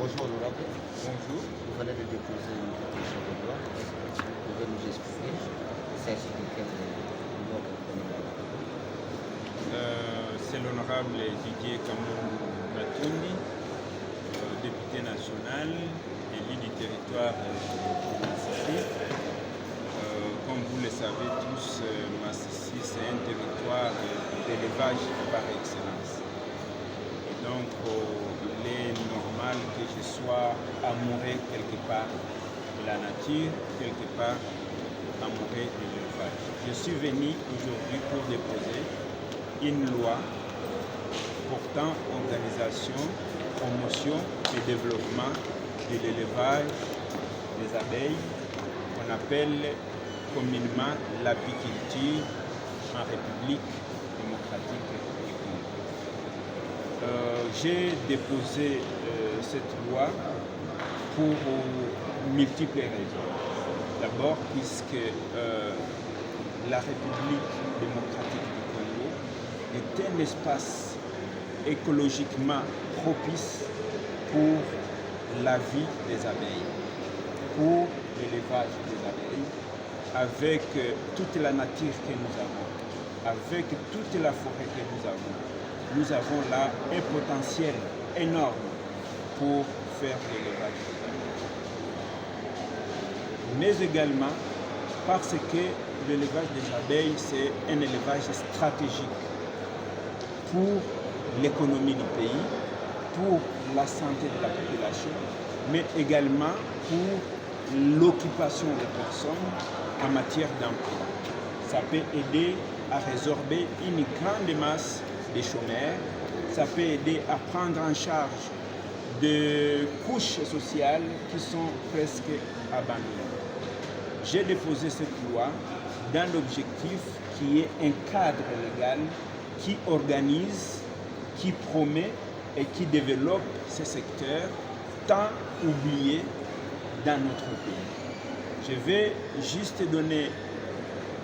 Bonjour honorable, Bonjour. vous venez de déposer une pétition de loi. Est-ce que vous pouvez nous expliquer il s'agit de quelle loi que vous venez de déposer? C'est l'honorable Didier Kamou Matundi, député national, élu du territoire de Massissi. Comme vous le savez tous, Massissi c'est un territoire d'élevage par excellence. Et donc il est normal que je sois amoureux quelque part de la nature, quelque part amoureux de l'élevage. Je suis venu aujourd'hui pour déposer une loi portant organisation, promotion et développement de l'élevage des abeilles qu'on appelle communément l'apiculture en République démocratique du Congo. J'ai déposé cette loi pour multiples raisons. D'abord, puisque la République démocratique du Congo est un espace écologiquement propice pour la vie des abeilles, pour l'élevage des abeilles, avec toute la nature que nous avons, avec toute la forêt que nous avons là un potentiel énorme pour faire l'élevage des abeilles. Mais également parce que l'élevage des abeilles, c'est un élevage stratégique pour l'économie du pays, pour la santé de la population, mais également pour l'occupation des personnes en matière d'emploi. Ça peut aider à résorber une grande masse de chômeurs, ça peut aider à prendre en charge des couches sociales qui sont presque abandonnées. J'ai déposé cette loi dans l'objectif qui est un cadre légal qui organise, qui promet et qui développe ces secteurs tant oubliés dans notre pays. Je vais juste donner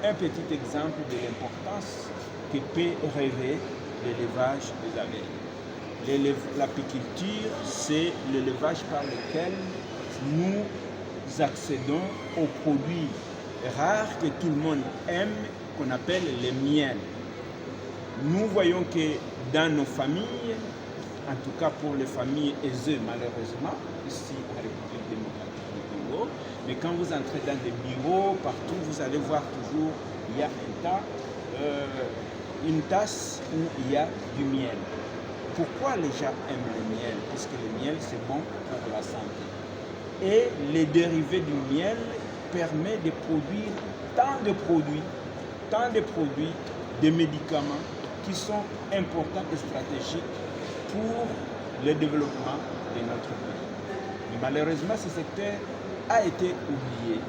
un petit exemple de l'importance que peut rêver l'élevage des abeilles. L'apiculture, c'est l'élevage par lequel nous accédons aux produits rares que tout le monde aime, qu'on appelle les miels. Nous voyons que dans nos familles, en tout cas pour les familles aisées malheureusement, ici à la République démocratique du Congo, mais quand vous entrez dans des bureaux, partout, vous allez voir toujours, il y a une tasse où il y a du miel. Pourquoi les gens aiment le miel? Puisque le miel, c'est bon pour la santé. Et les dérivés du miel permettent de produire tant de produits, de médicaments qui sont importants et stratégiques pour le développement de notre pays. Mais malheureusement, ce secteur a été oublié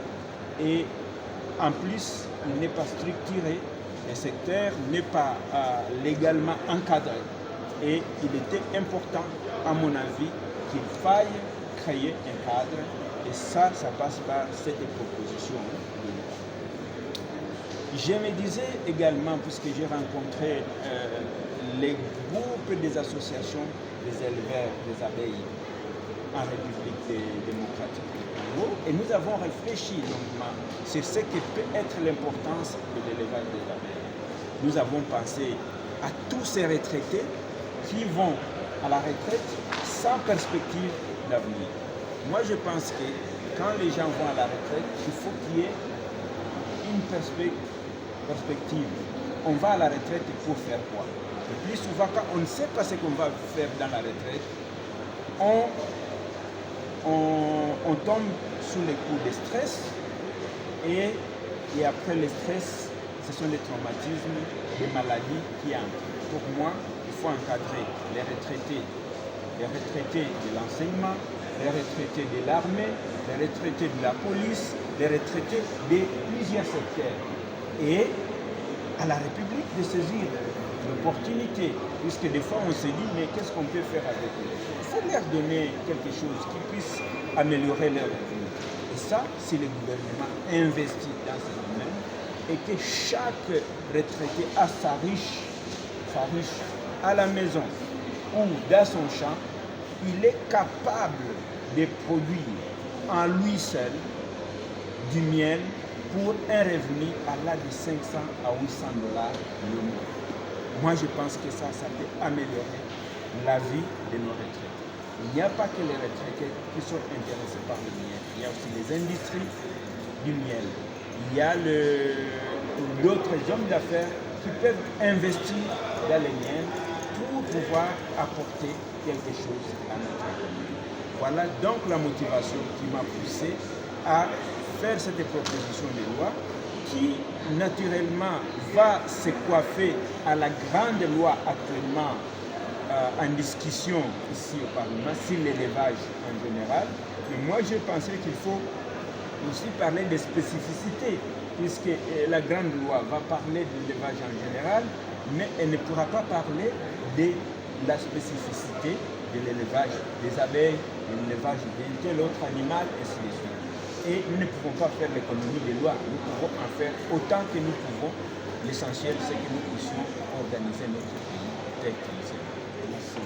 et en plus, il n'est pas structuré, le secteur n'est pas légalement encadré et il était important, à mon avis, qu'il faille créer un cadre et ça passe par cette proposition de loi. Je me disais également, puisque j'ai rencontré les groupes des associations des éleveurs des abeilles en République démocratique du Congo, et nous avons réfléchi longuement sur ce que peut être l'importance de l'élevage des abeilles. Nous avons pensé à tous ces retraités qui vont à la retraite sans perspective d'avenir. Moi, je pense que quand les gens vont à la retraite, il faut qu'il y ait une perspective. On va à la retraite pour faire quoi? Le plus souvent, quand on ne sait pas ce qu'on va faire dans la retraite, on tombe sous les coups de stress et après le stress, ce sont les traumatismes, les maladies qui entrent. Pour moi, il faut encadrer les retraités de l'enseignement, les retraités de l'armée, les retraités de la police, les retraités de plusieurs secteurs. Et à la République de saisir l'opportunité, puisque des fois on se dit, mais qu'est-ce qu'on peut faire avec eux? Il faut leur donner quelque chose qui puisse améliorer leur vie. Et ça, si le gouvernement investit dans ce domaine et que chaque retraité a sa ruche à la maison ou dans son champ, il est capable de produire en lui seul du miel pour un revenu allant de 500 à 800 dollars le mois. Moi, je pense que ça peut améliorer la vie de nos retraités. Il n'y a pas que les retraités qui sont intéressés par le miel. Il y a aussi les industries du miel. Il y a d'autres hommes d'affaires qui peuvent investir dans le miel pour pouvoir apporter quelque chose à notre économie. Voilà donc la motivation qui m'a poussé à faire cette proposition de loi qui naturellement va se coiffer à la grande loi actuellement en discussion ici au Parlement sur l'élevage en général. Mais moi je pensais qu'il faut aussi parler des spécificités, puisque la grande loi va parler de l'élevage en général, mais elle ne pourra pas parler de la spécificité de l'élevage des abeilles, de l'élevage de tel autre animal, et ainsi de suite. Et nous ne pouvons pas faire l'économie des lois, nous pouvons en faire autant que nous pouvons. L'essentiel, c'est que nous puissions organiser notre pays tel qu'il est. Merci.